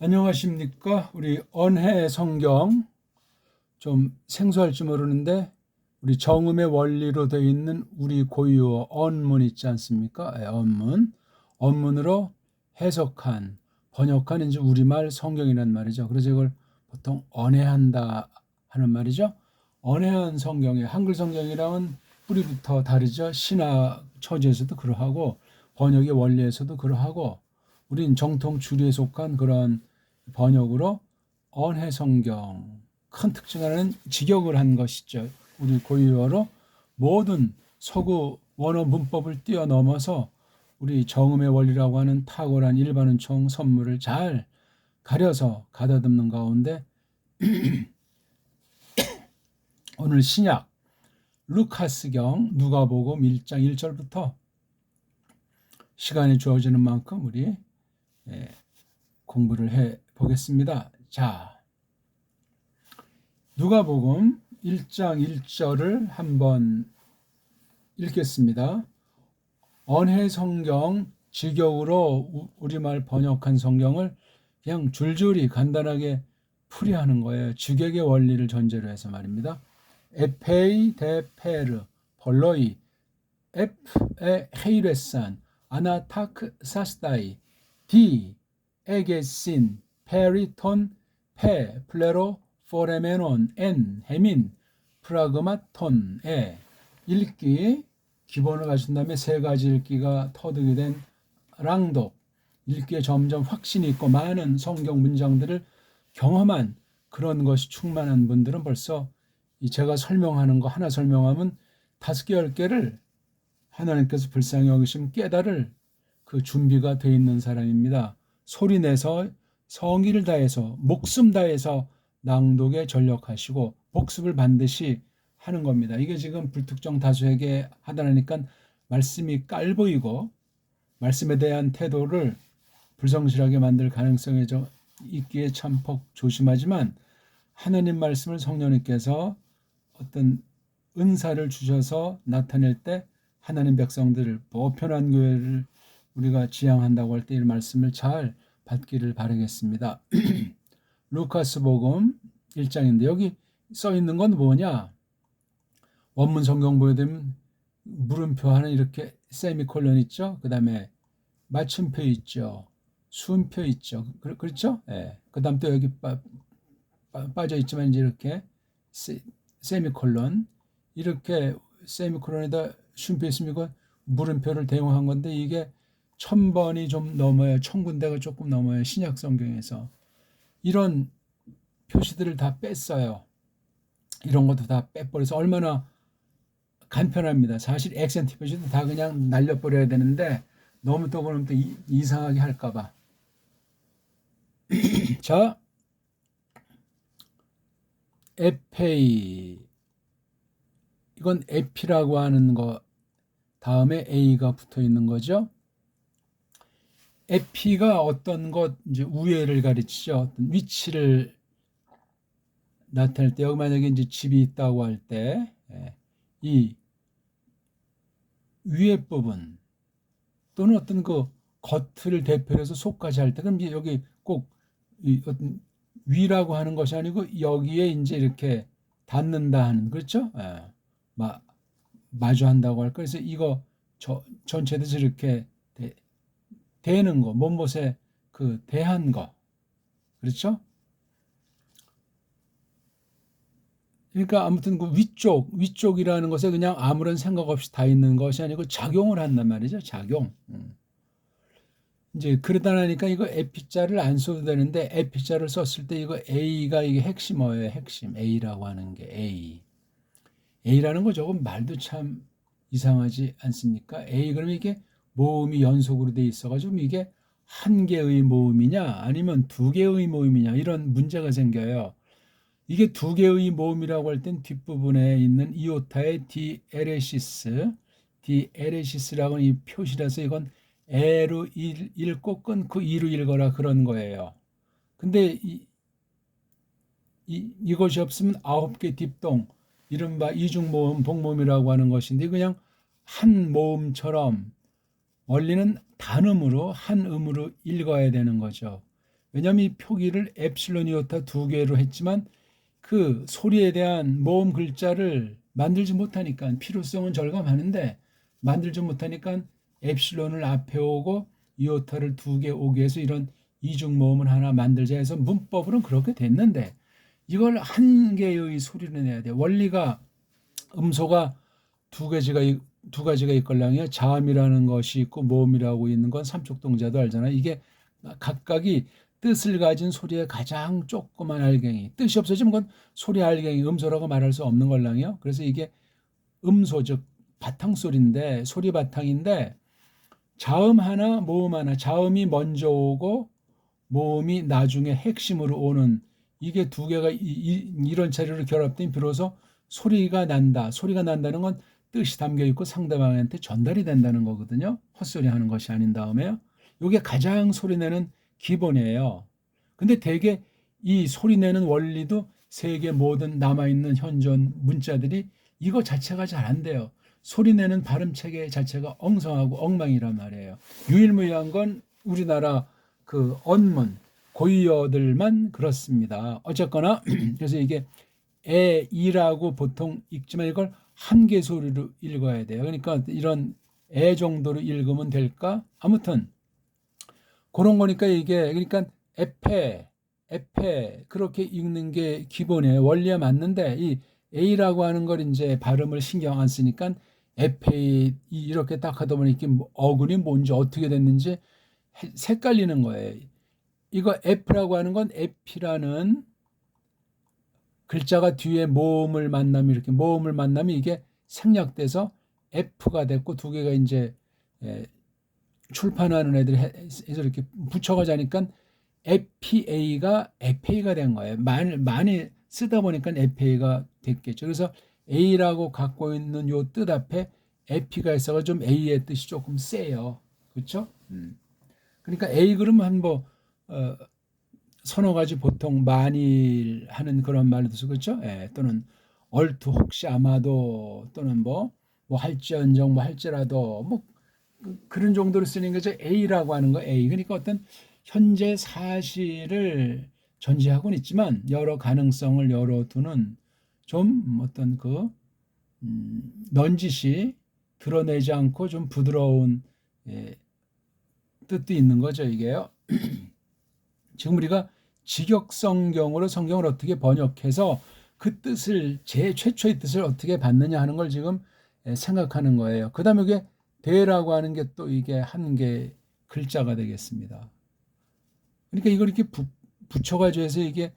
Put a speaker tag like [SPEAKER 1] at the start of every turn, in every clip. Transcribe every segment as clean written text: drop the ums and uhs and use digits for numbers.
[SPEAKER 1] 안녕하십니까? 우리 언해 성경 좀 생소할지 모르는데 우리 정음의 원리로 되어 있는 우리 고유어 언문 있지 않습니까? 언문. 언문으로 해석한 번역한 이제 우리말 성경이란 말이죠. 그래서 이걸 보통 언해한다 하는 말이죠. 언해한 성경의 한글 성경이랑은 뿌리부터 다르죠. 신학 처지에서도 그러하고 번역의 원리에서도 그러하고 우린 정통 주류에 속한 그런 번역으로 언해성경 큰 특징 하나는 직역을 한 것이죠. 우리 고유어로 모든 서구 원어 문법을 뛰어넘어서 우리 정음의 원리라고 하는 탁월한 일반은총 선물을 잘 가려서 가다듬는 가운데 오늘 신약 루카스경 누가복음 1장 1절부터 시간이 주어지는 만큼 우리 공부를 해 보겠습니다. 자, 누가복음 1장 1절을 한번 읽겠습니다. 언해성경 직역으로 우리말 번역한 성경을 그냥 줄줄이 간단하게 풀이하는 거예요. 직역의 원리를 전제로 해서 말입니다. 에페이 데 페르 벌로이 에프에 헤이레산 아나타크 사스다이 디 에게신 페리톤 페 플레로 포레메논 엔 헤민 프라그마톤에 읽기 기본을 가진 다음에 세 가지 읽기가 터득이 된 랑독 읽기에 점점 확신이 있고 많은 성경 문장들을 경험한 그런 것이 충만한 분들은 벌써 제가 설명하는 거 하나 설명하면 5개, 10개를 하나님께서 불쌍히 여기시면 깨달을 그 준비가 돼 있는 사람입니다. 소리내서 성의를 다해서 목숨 다해서 낭독에 전력하시고 복습을 반드시 하는 겁니다. 이게 지금 불특정 다수에게 하다니까 말씀이 깔보이고 말씀에 대한 태도를 불성실하게 만들 가능성이 있기에 참폭 조심하지만 하나님 말씀을 성령님께서 어떤 은사를 주셔서 나타낼 때 하나님 백성들을 보편한 교회를 우리가 지향한다고 할 때 이 말씀을 잘 받기를 바라겠습니다. 루카스복음 1장인데 여기 써 있는 건 뭐냐? 원문 성경 보여드리면 물음표 하나 이렇게 세미콜론 있죠. 그 다음에 맞춤표 있죠. 순표 있죠. 그렇죠? 예. 그 다음 또 여기 빠져 있지만 이제 이렇게 세미콜론 이렇게 세미콜론에다 순표 있으면 이건 물음표를 대용한 건데 이게 1000번이 좀 넘어요. 1000군데가 조금 넘어요. 신약 성경에서. 이런 표시들을 다 뺐어요. 이런 것도 다 빼버려서 얼마나 간편합니다. 사실 액센트 표시도 다 그냥 날려버려야 되는데 너무 또 그러면 또 이상하게 할까봐. 자, 에페이 이건 에피라고 하는 거 다음에 A가 붙어 있는 거죠. 에피가 어떤 것 이제 우회를 가르치죠. 어떤 위치를 나타낼 때 여기 만약에 이제 집이 있다고 할 때 이 위에 부분 또는 어떤 그 겉을 대표해서 속까지 할 때 그럼 여기 꼭 어떤 위라고 하는 것이 아니고 여기에 이제 이렇게 닿는다 하는 그렇죠? 마주한다고 할까? 그래서 이거 전체도 이렇게 대는 거, 몸못에 그 대한 거, 그렇죠? 그러니까 아무튼 그 위쪽이라는 것에 그냥 아무런 생각 없이 다 있는 것이 아니고 작용을 한단 말이죠. 작용. 이제 그러다 나니까 이거 에피자를 안 써도 되는데 에피자를 썼을 때 이거 A가 이게 핵심어예요. 핵심 A라고 하는 게 A. A라는 거 조금 말도 참 이상하지 않습니까? A 그러면 이게 모음이 연속으로 돼 있어가지고 이게 한 개의 모음이냐 아니면 두 개의 모음이냐 이런 문제가 생겨요. 이게 두 개의 모음이라고 할 땐 뒷부분에 있는 이오타의 디에레시스라고 하는 이 표시라서 이건 에로 읽고 끊고 이로 읽어라 그런 거예요. 근데 이것이 없으면 9개 딥동 이른바 이중모음 복모음이라고 하는 것인데 그냥 한 모음처럼 원리는 단음으로 한 음으로 읽어야 되는 거죠. 왜냐하면 이 표기를 엡실론 이오타 두 개로 했지만 그 소리에 대한 모음 글자를 만들지 못하니까 필요성은 절감하는데 만들지 못하니까 엡실론을 앞에 오고 이오타를 두 개 오게 해서 이런 이중 모음을 하나 만들자 해서 문법으로는 그렇게 됐는데 이걸 한 개의 소리를 내야 돼. 원리가 음소가 두 가지가 있걸랑요. 자음이라는 것이 있고 모음이라고 있는 건 삼척동자도 알잖아요. 이게 각각이 뜻을 가진 소리의 가장 조그만 알갱이. 뜻이 없어지면 그건 소리 알갱이, 음소라고 말할 수 없는 걸랑요. 그래서 이게 음소 즉 바탕소리인데 소리 바탕인데 자음 하나, 모음 하나. 자음이 먼저 오고 모음이 나중에 핵심으로 오는 이게 두 개가 이런 차례로 결합된 비로소 소리가 난다. 소리가 난다는 건 뜻이 담겨 있고 상대방한테 전달이 된다는 거거든요. 헛소리 하는 것이 아닌 다음에요. 이게 가장 소리내는 기본이에요. 근데 대개 이 소리내는 원리도 세계 모든 남아있는 현존 문자들이 이거 자체가 잘 안 돼요. 소리내는 발음 체계 자체가 엉성하고 엉망이란 말이에요. 유일무이한 건 우리나라 그 언문 고유어들만 그렇습니다. 어쨌거나 그래서 이게 이라고 보통 읽지만 이걸 한 개 소리로 읽어야 돼요. 그러니까 이런 정도로 읽으면 될까? 아무튼 그런 거니까 이게 그러니까 에페 그렇게 읽는 게 기본이에요. 원리에 맞는데 이 A라고 하는 걸 이제 발음을 신경 안 쓰니까 에페 이렇게 딱 하다 보니 이게 어근이 뭔지 어떻게 됐는지 헷갈리는 거예요. 이거 F라고 하는 건 에피라는 글자가 뒤에 모음을 만나면 이렇게 모음을 만나면 이게 생략돼서 F가 됐고 두 개가 이제 출판하는 애들이 해서 이렇게 붙여가자 하니까 FPA가 FA가 된 거예요. 많이 쓰다 보니까 FA가 됐겠죠. 그래서 A라고 갖고 있는 요 뜻 앞에 FP가 있어가 좀 A의 뜻이 조금 세요. 그렇죠? 그러니까 A 그러면 한뭐 서너 가지 보통 많이 하는 그런 말도 쓰고 그렇죠? 또는 얼투 혹시 아마도 또는 뭐 할지언정 뭐 할지라도 뭐 그런 정도로 쓰는 거죠. A라고 하는 거 A. 그러니까 어떤 현재 사실을 전제하고는 있지만 여러 가능성을 열어두는 좀 어떤 그 넌지시 드러내지 않고 좀 부드러운 뜻도 있는 거죠. 이게요. 지금 우리가 직역성경으로 성경을 어떻게 번역해서 그 뜻을 최초의 뜻을 어떻게 받느냐 하는 걸 지금 생각하는 거예요. 그 다음에 이게 대라고 하는 게 또 이게 한 개 글자가 되겠습니다. 그러니까 이걸 이렇게 붙여가지고 해서 이게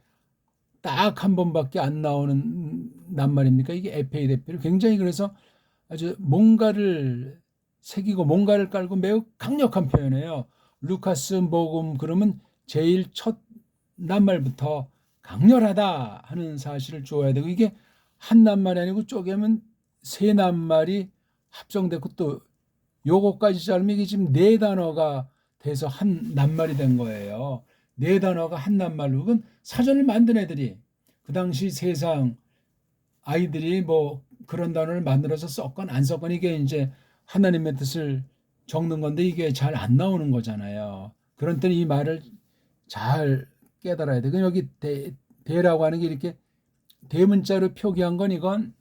[SPEAKER 1] 딱 한 번밖에 안 나오는 낱말입니까? 이게 에페이 대표를 굉장히 그래서 아주 뭔가를 새기고 뭔가를 깔고 매우 강력한 표현이에요. 루카스 복음 그러면 제일 첫 낱말부터 강렬하다 하는 사실을 줘야 되고 이게 한 낱말이 아니고 쪼개면 세 낱말이 합성되고 또 요거까지 자르면 이게 지금 네 단어가 돼서 한 낱말이 된 거예요. 네 단어가 한 낱말로 그건 사전을 만든 애들이 그 당시 세상 아이들이 뭐 그런 단어를 만들어서 썼건 안 썼건 이게 이제 하나님의 뜻을 적는 건데 이게 잘 안 나오는 거잖아요. 그런 때는 이 말을 잘 깨달아야 돼. 여기 대라고 하는 게 이렇게 대문자로 표기한 건 이건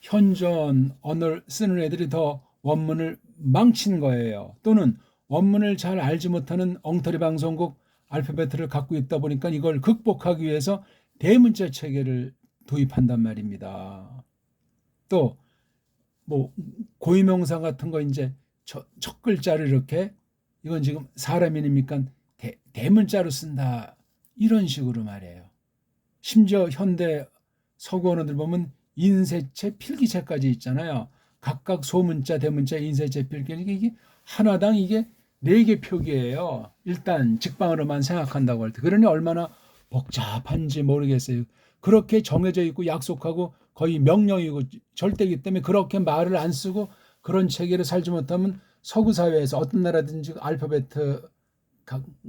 [SPEAKER 1] 현존 언어를 쓰는 애들이 더 원문을 망친 거예요. 또는 원문을 잘 알지 못하는 엉터리 방송국 알파벳을 갖고 있다 보니까 이걸 극복하기 위해서 대문자 체계를 도입한단 말입니다. 또 뭐 고유명사 같은 거 이제 첫 글자를 이렇게 이건 지금 사람 이름이니까 대문자로 쓴다 이런 식으로 말해요. 심지어 현대 서구 언어들 보면 인쇄체, 필기체까지 있잖아요. 각각 소문자, 대문자, 인쇄체, 필기 이게 하나당 이게 4개 표기예요. 일단 직방으로만 생각한다고 할 때. 그러니 얼마나 복잡한지 모르겠어요. 그렇게 정해져 있고 약속하고 거의 명령이고 절대이기 때문에 그렇게 말을 안 쓰고 그런 체계를 살지 못하면 서구 사회에서 어떤 나라든지 알파벳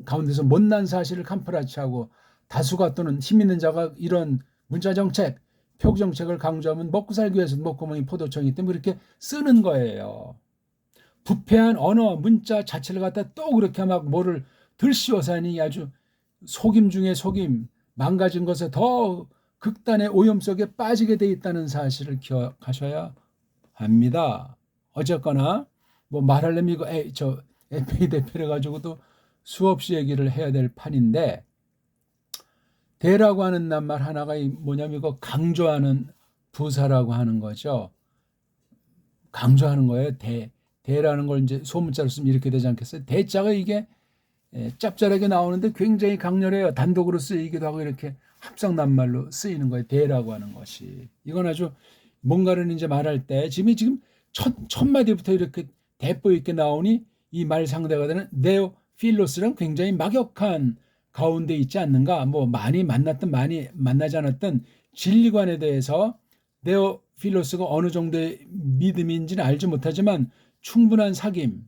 [SPEAKER 1] 가운데서 못난 사실을 캄프라치하고 다수가 또는 힘 있는 자가 이런 문자 정책, 표기 정책을 강조하면 먹고 살기 위해서 목구멍이 포도청이기 때문에 그렇게 쓰는 거예요. 부패한 언어, 문자 자체를 갖다 또 그렇게 막 뭐를 들씌워서 하니 아주 속임 중에 속임, 망가진 것에 더 극단의 오염 속에 빠지게 돼 있다는 사실을 기억하셔야 합니다. 어쨌거나 뭐 말하려면 이거 FA 대표를 가지고도 수없이 얘기를 해야 될 판인데, 대라고 하는 낱말 하나가 뭐냐면 이거 강조하는 부사라고 하는 거죠. 강조하는 거예요. 대라는 걸 이제 소문자로 쓰면 이렇게 되지 않겠어요? 대자가 이게 짭짤하게 나오는데 굉장히 강렬해요. 단독으로 쓰이기도 하고 이렇게 합성 낱말로 쓰이는 거예요. 대라고 하는 것이. 이건 아주 뭔가를 이제 말할 때 지금 첫 마디부터 이렇게 대포 있게 나오니 이 말 상대가 되는 네오 필로스랑 굉장히 막역한 가운데 있지 않는가. 뭐 많이 만났든 많이 만나지 않았든 진리관에 대해서 네오 필로스가 어느 정도의 믿음인지는 알지 못하지만 충분한 사귐,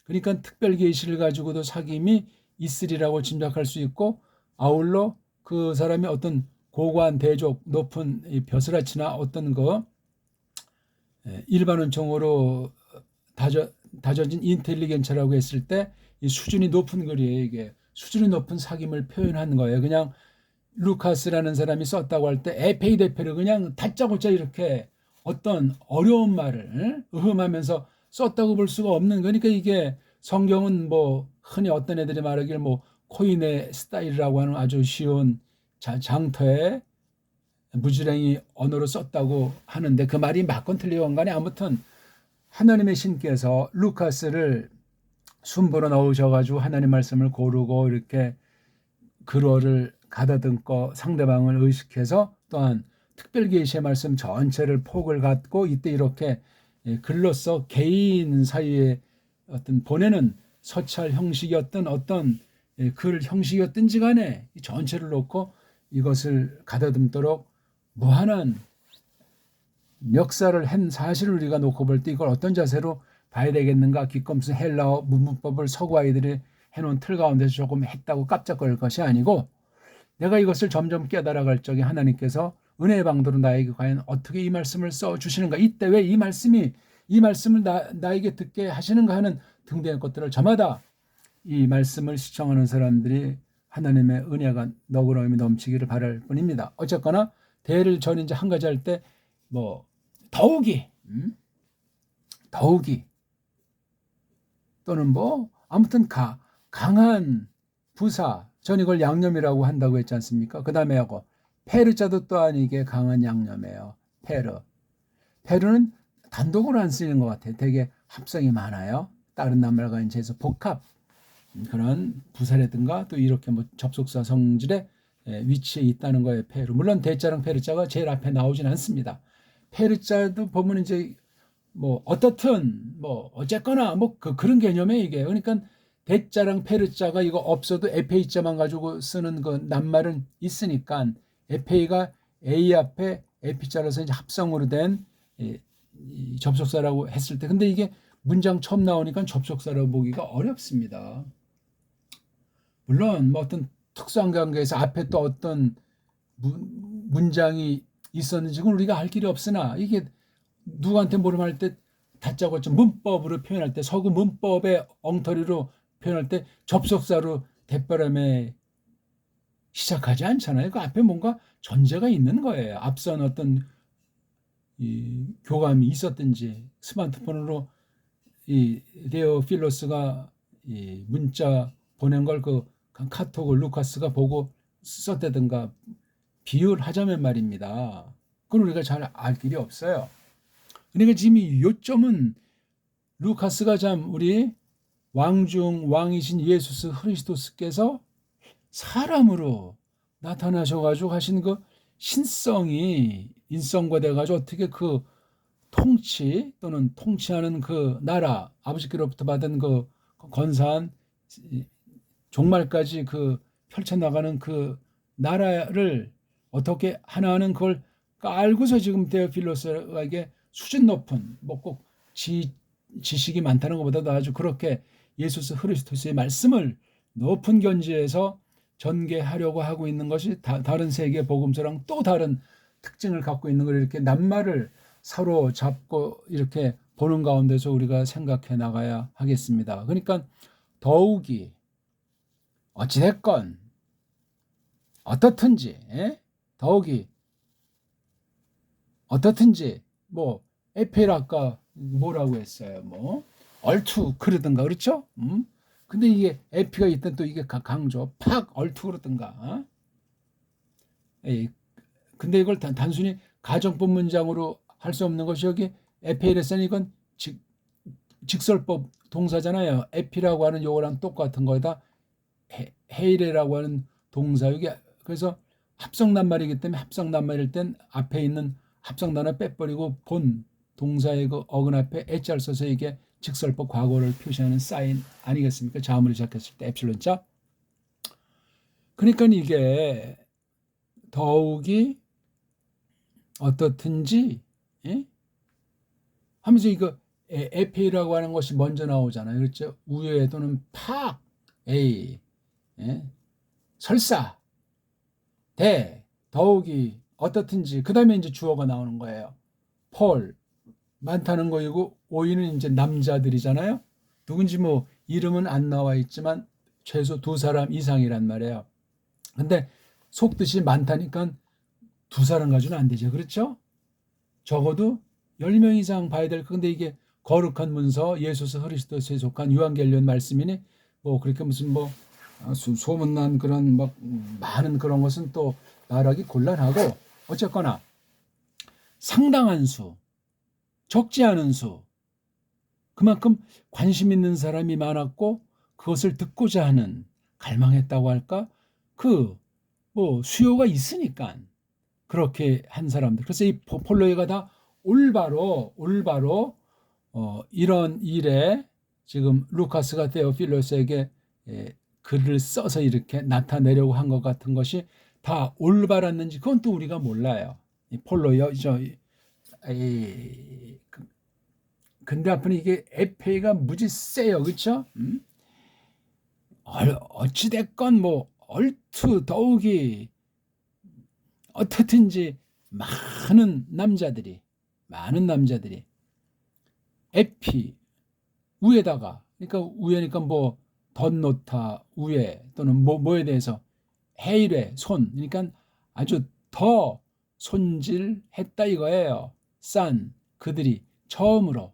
[SPEAKER 1] 그러니까 특별 계시를 가지고도 사귐이 있으리라고 짐작할 수 있고, 아울러 그 사람이 어떤 고관 대족 높은 벼슬아치나 어떤 일반론적으로 다져진 인텔리겐처라고 했을 때 이 수준이 높은 글이에요. 이게 수준이 높은 사귐을 표현하는 거예요. 그냥 루카스라는 사람이 썼다고 할 때 에페이 대표를 그냥 다짜고짜 이렇게 어떤 어려운 말을 으흠하면서 썼다고 볼 수가 없는 거니까, 이게 성경은 뭐 흔히 어떤 애들이 말하길 뭐 코인의 스타일이라고 하는 아주 쉬운 장터의 무지랭이 언어로 썼다고 하는데, 그 말이 맞건 틀리건 간에 아무튼 하나님의 신께서 루카스를 순보로 넣으셔가지고 하나님 말씀을 고르고 이렇게 글어를 가다듬고 상대방을 의식해서, 또한 특별 계시의 말씀 전체를 폭을 갖고 이때 이렇게 글로써 개인 사이에 어떤 보내는 서찰 형식이었던 어떤 글 형식이었든지 간에 전체를 놓고 이것을 가다듬도록 무한한 역사를 한 사실을 우리가 놓고 볼 때 이걸 어떤 자세로 봐야 되겠는가. 기껏 헬라어 문법을 서구 아이들이 해놓은 틀 가운데서 조금 했다고 깜짝거릴 것이 아니고, 내가 이것을 점점 깨달아갈 적에 하나님께서 은혜의 방도로 나에게 과연 어떻게 이 말씀을 써주시는가, 이때 왜 이 말씀을 나에게 듣게 하시는가 하는 등등의 것들을 저마다 이 말씀을 시청하는 사람들이 하나님의 은혜가 너그러움이 넘치기를 바랄 뿐입니다. 어쨌거나 대를 전 이제 한 가지 할 때 뭐 더욱이 또는 뭐 아무튼 강한 부사, 전 이걸 양념이라고 한다고 했지 않습니까? 그 다음에 하고 페르자도 또한 이게 강한 양념이에요. 페르는 단독으로 안 쓰이는 것 같아요. 되게 합성이 많아요. 다른 낱말과 인체에서 복합 그런 부사라든가 또 이렇게 뭐 접속사 성질의 위치에 있다는 거예요. 페르. 물론 대자랑 페르자가 제일 앞에 나오진 않습니다. 페르자도 보면 이제 뭐 어떻든 뭐 어쨌거나 뭐 그런 개념에 이게, 그러니까 대자랑 페르자가 이거 없어도 에페이자만 가지고 쓰는 그 낱말은 있으니까 에페이가 A 앞에 에피자로서 이제 합성으로 된 이 접속사라고 했을 때, 근데 이게 문장 처음 나오니까 접속사라고 보기가 어렵습니다. 물론 뭐 어떤 특수한 관계에서 앞에 또 어떤 문장이 있었는지는 우리가 알 길이 없으나, 이게 누구한테 물음할 때 다짜고짜 문법으로 표현할 때, 서구 문법의 엉터리로 표현할 때 접속사로 대바람에 시작하지 않잖아요. 그 앞에 뭔가 전제가 있는 거예요. 앞선 어떤 이 교감이 있었든지, 스마트폰으로 이 레오 필로스가 이 문자 보낸 걸 그 카톡을 루카스가 보고 썼다든가 비율하자면 말입니다. 그건 우리가 잘 알 길이 없어요. 그러니까 지금 이 요점은 루카스가 참 우리 왕중 왕이신 예수스 그리스도스께서 사람으로 나타나셔가지고 하신 그 신성이 인성화돼 가지고 어떻게 그 통치 또는 통치하는 그 나라, 아버지께로부터 받은 그 건사한 종말까지 그 펼쳐나가는 그 나라를 어떻게 하나하는 그걸 알고서 지금 데오필로스에게 수준 높은, 뭐 꼭 지식이 많다는 것보다도 아주 그렇게 예수스 그리스도의 말씀을 높은 견지에서 전개하려고 하고 있는 것이 다른 세계 복음서랑 또 다른 특징을 갖고 있는 걸 이렇게 낱말을 사로잡고 이렇게 보는 가운데서 우리가 생각해 나가야 하겠습니다. 그러니까 더욱이 어찌됐건 어떻든지 더욱이 어떻든지 뭐 에페일 아까 뭐라고 했어요? 뭐 얼투 그러든가 그렇죠? 근데 이게 에피가 있던 또 이게 강조 팍 얼투 그러든가 근데 이걸 단순히 가정법 문장으로 할 수 없는 것이 여기 에페일에서는 이건 직설법 동사잖아요. 에피라고 하는 요거랑 똑같은 거에다 헤이레라고 하는 동사 이게 그래서 합성 낱말이기 때문에 합성 낱말일 땐 앞에 있는 합성 단어 빼버리고 본 동사의 그 어근 앞에 에자를 써서 이게 직설법 과거를 표시하는 사인 아니겠습니까? 자음으로 시작했을 때 엡실론자. 그러니까 이게 더욱이 어떻든지 하면서 이거 에페이라고 하는 것이 먼저 나오잖아요. 그렇죠? 우에 또는 팍 에이 설사 더욱이 어떻든지 그 다음에 이제 주어가 나오는 거예요. 폴 많다는 거이고 오이는 이제 남자들이잖아요. 누군지 뭐 이름은 안 나와 있지만 최소 2사람 이상이란 말이에요. 근데 속뜻이 많다니까 2사람 가지고는 안 되죠. 그렇죠? 적어도 10명 이상 봐야 될 건데 이게 거룩한 문서 예수서 그리스도에 속한 요한계시록 말씀이니 뭐 그렇게 무슨 뭐 소문난 그런 막 많은 그런 것은 또 말하기 곤란하고 어쨌거나 상당한 수, 적지 않은 수 그만큼 관심 있는 사람이 많았고 그것을 듣고자 하는 갈망했다고 할까? 그 뭐 수요가 있으니까 그렇게 한 사람들. 그래서 이 폴로이가 다 올바로 이런 일에 지금 루카스가 데오필로스에게 글을 써서 이렇게 나타내려고 한 것 같은 것이 다 올바랐는지 그건 또 우리가 몰라요. 이 폴로요. 근데 앞으로 이게 에페이가 무지 세요. 그렇죠? 어찌됐건 뭐 얼투 더욱이 어떻든지 많은 남자들이 에피 우에다가 그러니까 우에니까 뭐 덧놓다 우에 또는 뭐에 대해서 헤이레 손 그러니까 아주 더 손질했다 이거예요. 싼 그들이 처음으로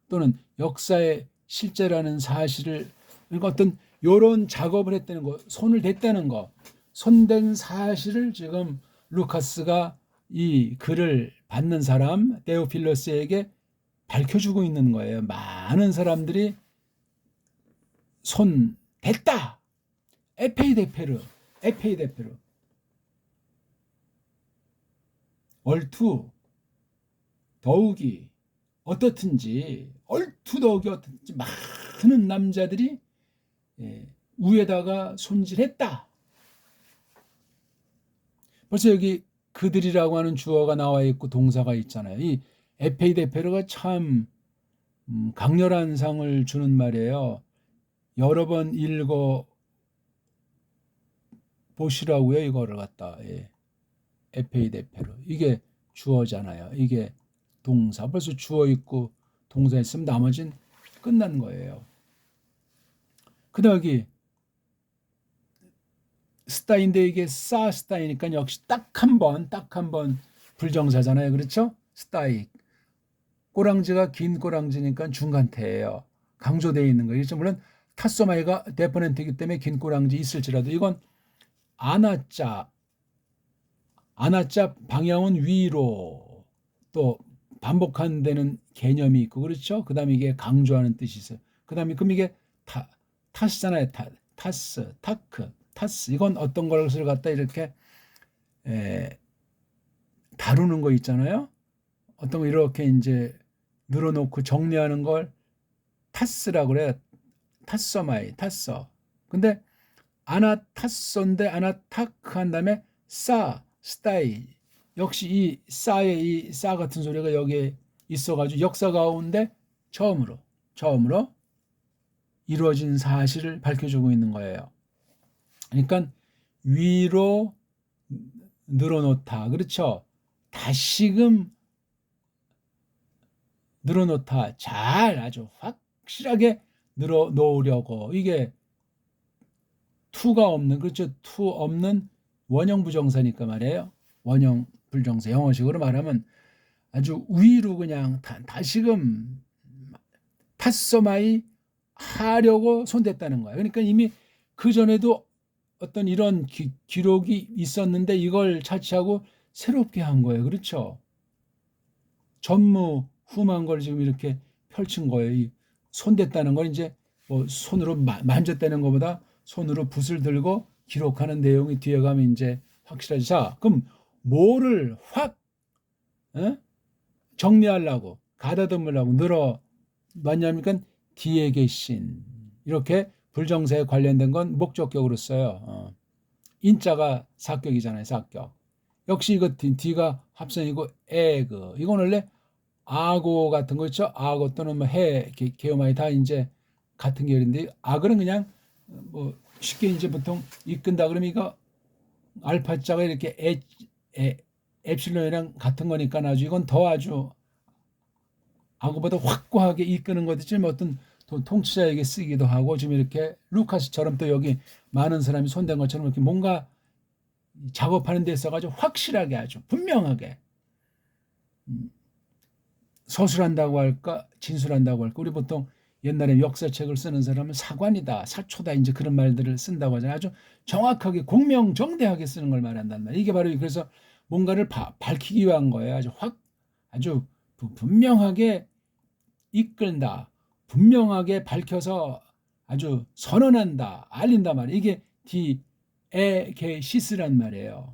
[SPEAKER 1] 또는 역사의 실제라는 사실을 그러니까 어떤 요런 작업을 했다는 거 손을 댔다는 거 손댄 사실을 지금 루카스가 이 글을 받는 사람 데오필로스에게 밝혀주고 있는 거예요. 많은 사람들이 손 댔다. 에페이데페르 얼투 더욱이 어떻든지 얼투 더욱이 어떻든지 많은 남자들이 우에다가 손질했다. 벌써 여기 그들이라고 하는 주어가 나와 있고 동사가 있잖아요. 이 에페이데페르가 참 강렬한 상을 주는 말이에요. 여러 번 읽어 보시라고요. 이거를 갖다 에페이데페르 이게 주어잖아요. 이게 동사 벌써 주어 있고 동사 있으면 나머지는 끝난 거예요. 그다음 여기 스타인데 이게 스타이니까 역시 딱 한 번 불정사잖아요. 그렇죠? 스타이 꼬랑지가 긴 꼬랑지니까 중간태예요. 강조되어 있는 거예요. 그렇죠? 물론 타소마이가 데퍼넨트이기 때문에 긴 꼬랑지 있을지라도 이건 아나자 방향은 위로 또 반복한다는 개념이 있고 그렇죠? 그다음에 이게 강조하는 뜻이 있어요. 그다음에 그럼 이게 타스잖아요. 타스, 타크, 타스 이건 어떤 것을 갖다 이렇게 다루는 거 있잖아요. 어떤 거 이렇게 이제 늘어놓고 정리하는 걸 타스라고 그래요. 타서마이 타서. 근데 아나타소인데 아나타크 한 다음에 스타이 역시 이 싸의 이 싸 같은 소리가 여기에 있어가지고 역사 가운데 처음으로 이루어진 사실을 밝혀주고 있는 거예요. 그러니까 위로 늘어놓다 그렇죠. 다시금 늘어놓다 잘 아주 확실하게 늘어놓으려고 이게 to가 없는, 그렇죠. to 없는 원형 부정사니까 말이에요. 원형 불정사. 영어식으로 말하면 아주 위로 그냥 다시금 파서마이 하려고 손댔다는 거예요. 그러니까 이미 그 전에도 어떤 이런 기록이 있었는데 이걸 차치하고 새롭게 한 거예요. 그렇죠. 전무후무한 걸 지금 이렇게 펼친 거예요. 이 손댔다는 건 이제 뭐 손으로 만졌다는 것보다 손으로 붓을 들고 기록하는 내용이 뒤에 가면 이제 확실하지. 자, 그럼 뭐를 확 정리하려고 가다듬으려고 늘어놨냐니까 뒤에 계신, 이렇게 불정사에 관련된 건 목적격으로 써요. 인자가 사격이잖아요. 사격. 역시 이거 D가 합성이고 에그. 이건 원래 악어 같은 거 있죠. 악어 또는 뭐 해, 개어마이 다 이제 같은 계열인데, 악어는 그냥 뭐 쉽게 이제 보통 이끈다 그러면 이거 알파자가 이렇게 엡실론이랑 같은 거니까 아주 이건 더 아주 악어보다 확고하게 이끄는 것이지 뭐 어떤 통치자에게 쓰기도 하고, 지금 이렇게 루카스처럼 또 여기 많은 사람이 손댄 것처럼 이렇게 뭔가 작업하는 데 있어가지고 확실하게 아주 분명하게 서술한다고 할까 진술한다고 할까. 우리 보통 옛날에 역사책을 쓰는 사람은 사관이다, 사초다, 이제 그런 말들을 쓴다고 하잖아요. 아주 정확하게 공명정대하게 쓰는 걸 말한단 말이에요. 이게 바로 그래서 뭔가를 밝히기 위한 거예요. 아주 분명하게 이끌다, 분명하게 밝혀서 아주 선언한다, 알린다 말이에요. 이게 디에게시스란 말이에요.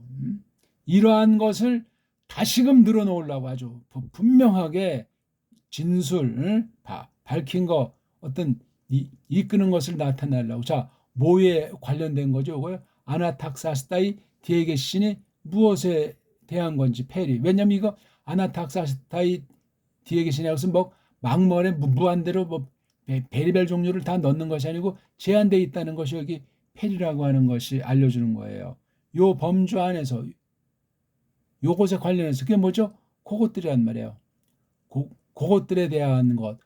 [SPEAKER 1] 이러한 것을 다시금 늘어놓으려고 아주 분명하게 진술, 밝힌 거, 어떤 이끄는 것을 나타내려고. 자, 뭐에 관련된 거죠? 이거요? 아나탁사스타이 디에게신이 무엇에 대한 건지 페리. 왜냐면 이거 아나탁사스타이 디에게신이라고 해서 뭐 막말에 무한대로 뭐 베리벨 종류를 다 넣는 것이 아니고 제한되어 있다는 것이 여기 페리라고 하는 것이 알려주는 거예요. 요 범주 안에서 요것에 관련해서 그게 뭐죠? 그것들이란 말이에요. 그것들에 대한 것,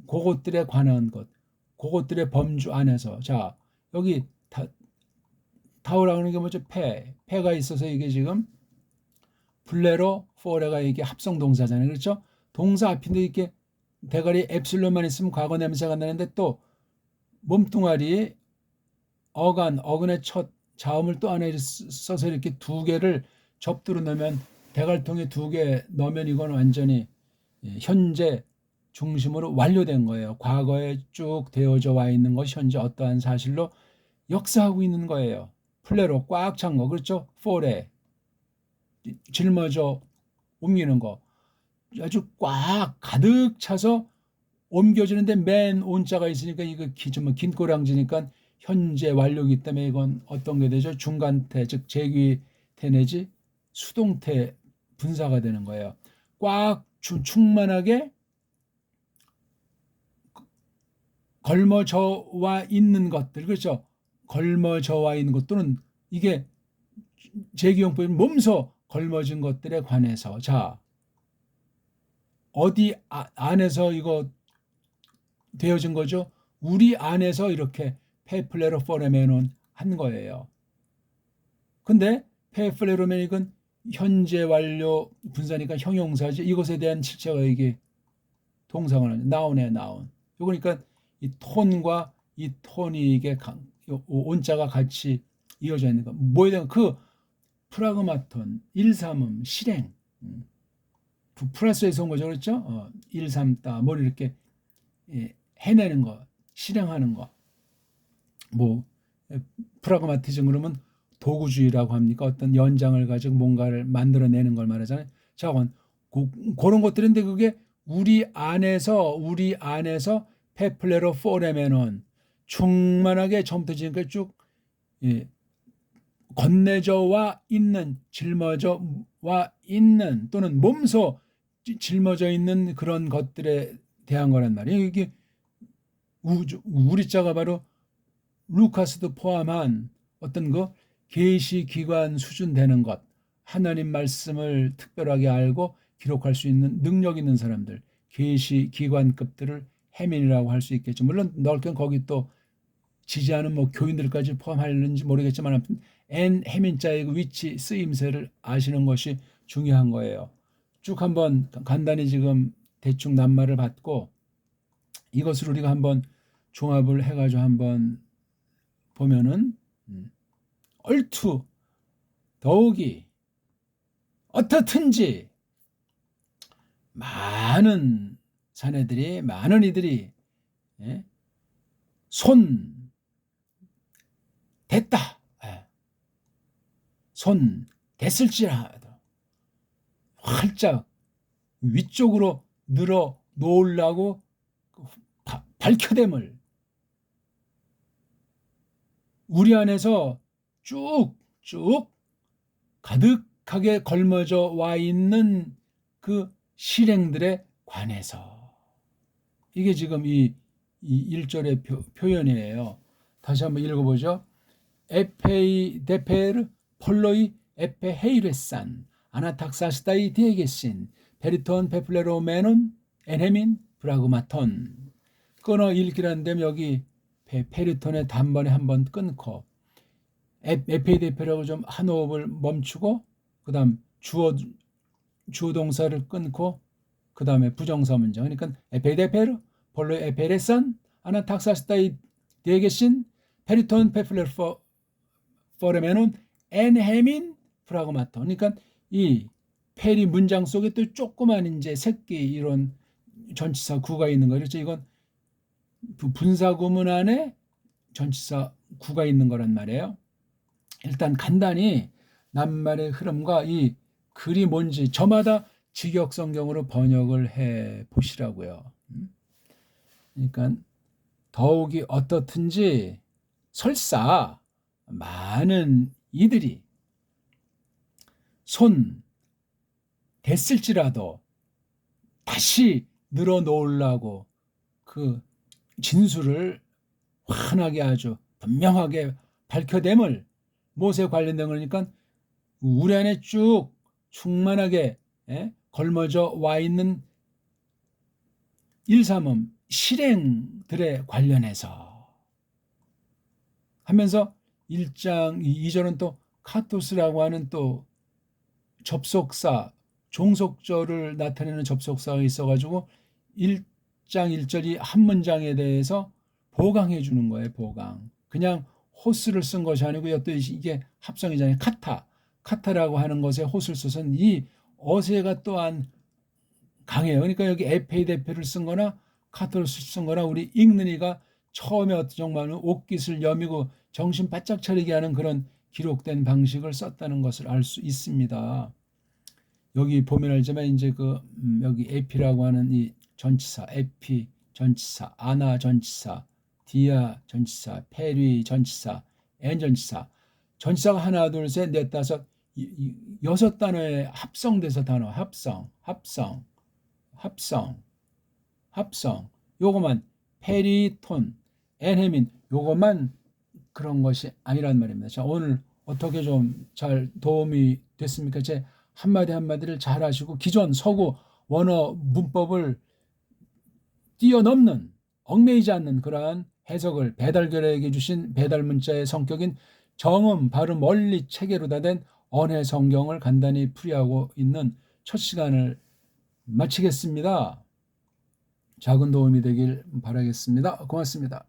[SPEAKER 1] 그것들에 관한 것, 그것들의 범주 안에서. 자, 여기 타오라고 하는 게 뭐죠? 패가 있어서 이게 지금 플레로 포레가 이게 합성 동사잖아요. 그렇죠? 동사 앞인데 이렇게 대가리 엡실론만 있으면 과거 냄새가 나는데 또 몸뚱아리 어근의 첫 자음을 또 안에 써서 이렇게 두 개를 접두로 넣으면, 대갈통에 두 개 넣으면 이건 완전히 현재 중심으로 완료된 거예요. 과거에 쭉 되어져 와 있는 것이 현재 어떠한 사실로 역사하고 있는 거예요. 플레로 꽉 찬 거, 그렇죠? 포레 짊어져 옮기는 거, 아주 꽉 가득 차서 옮겨지는데 맨 온자가 있으니까 이거 긴 꼬랑지니까 현재 완료이기 때문에 이건 어떤 게 되죠? 중간태, 즉 제귀태 내지 수동태 분사가 되는 거예요. 꽉 충만하게 걸머져와 있는 것들, 그렇죠? 걸머져와 있는 것 또는 이게 제기용법인 몸소 걸머진 것들에 관해서. 자, 어디 안에서 이거 되어진 거죠? 우리 안에서 이렇게 페플레로 포레멘은 한 거예요. 근데 페플레로멘 이건 현재 완료 분사니까 형용사지. 이것에 대한 실체가 이게 동사가 나온에 나온. 그러니까 이 톤과 이 톤이 이게 온자가 같이 이어져 있는 거. 뭐에 대한 그 프라그마톤, 일삼음, 실행. 플러스에서 온 거죠. 그렇죠? 일삼다, 뭘 이렇게 해내는 거, 실행하는 거. 뭐 프라그마티즘 그러면 도구주의라고 합니까? 어떤 연장을 가지고 뭔가를 만들어내는 걸 말하잖아요. 자, 그런 것들인데 그게 우리 안에서 페플레로 포레멘은 충만하게 처음부터 지금까지 쭉 건네져와 있는, 짊어져와 있는 또는 몸소 짊어져 있는 그런 것들에 대한 거란 말이에요. 이게 우리 자가 바로 루카스도 포함한 어떤 그 계시기관 수준 되는 것, 하나님 말씀을 특별하게 알고 기록할 수 있는 능력 있는 사람들, 계시기관급들을 해민이라고 할 수 있겠죠. 물론 넓게 거기 또 지지하는 뭐 교인들까지 포함하는지 모르겠지만 아무튼 N 해민자의 그 위치 쓰임새를 아시는 것이 중요한 거예요. 쭉 한번 간단히 지금 대충 낱말을 받고 이것을 우리가 한번 종합을 해가지고 한번 보면은 얼투 더욱이 어떻든지 많은 자네들이 많은 이들이 손 됐다. 손 됐을지라도 활짝 위쪽으로 늘어 놓으려고 밝혀됨을 우리 안에서 쭉쭉 가득하게 걸머져 와 있는 그 실행들에 관해서 이게 지금 이 1절의 표현이에요. 다시 한번 읽어보죠. 에페이 데페르 폴로이 에페 헤이레산 아나탁사스타이 디에게신 베리톤 페플레로메논 에네민 브라그마톤. 끊어 읽기란 데면 여기 페리톤의 단번에 한번 끊고 에페이 데페라고 좀 한 호흡을 멈추고 그 다음 주어 동사를 끊고 그 다음에 부정사 문장. 그러니까 에페이 데페르 폴로이 에페레산 아나탁사스타이 디에게신 페리톤 페플레로메논 엔헤민 프라그마톤. 그러니까 이 페리 문장 속에 또 조그만 이제 새끼 이런 전치사 구가 있는 거예요. 그렇죠? 이건 분사 구문 안에 전치사 구가 있는 거란 말이에요. 일단 간단히 낱말의 흐름과 이 글이 뭔지 저마다 직역 성경으로 번역을 해 보시라고요. 그러니까 더욱이 어떻든지 설사 많은 이들이 손 됐을지라도 다시 늘어놓으려고 그 진술을 환하게 아주 분명하게 밝혀냄을 못에 관련된 거니까 우리 안에 쭉 충만하게 걸머져 와 있는 1, 3음 실행들에 관련해서 하면서 1장 2절은 또 카토스라고 하는 또 접속사 종속절을 나타내는 접속사가 있어가지고 1장 1절이 한 문장에 대해서 보강해 주는 거예요. 보강. 그냥 호스를 쓴 것이 아니고요. 또 이게 합성이잖아요. 카타라고 하는 것에 호스를 써서는 이 어세가 또한 강해요. 그러니까 여기 에페이데페를 쓴 거나 카토를 쓴 거나 우리 읽는 이가 처음에 어떤 정말로 옷깃을 여미고 정신 바짝 차리게 하는 그런 기록된 방식을 썼다는 것을 알 수 있습니다. 여기 보면 알지만 이제 여기 에피라고 하는 이 전치사, 에피 전치사, 아나 전치사, 디아 전치사, 페리 전치사, 엔 전치사, 전치사가 하나, 둘, 셋, 넷, 다섯, 6단어에 합성돼서 단어, 합성. 요거만 페리톤, 엔헤민, 요거만 그런 것이 아니란 말입니다. 자, 오늘 어떻게 좀 잘 도움이 됐습니까? 제 한마디 한마디를 잘 하시고 기존 서구 원어 문법을 뛰어넘는 얽매이지 않는 그러한 해석을 배달결에게 주신 배달문자의 성격인 정음, 발음, 원리, 체계로 다 된 언해 성경을 간단히 풀이하고 있는 첫 시간을 마치겠습니다. 작은 도움이 되길 바라겠습니다. 고맙습니다.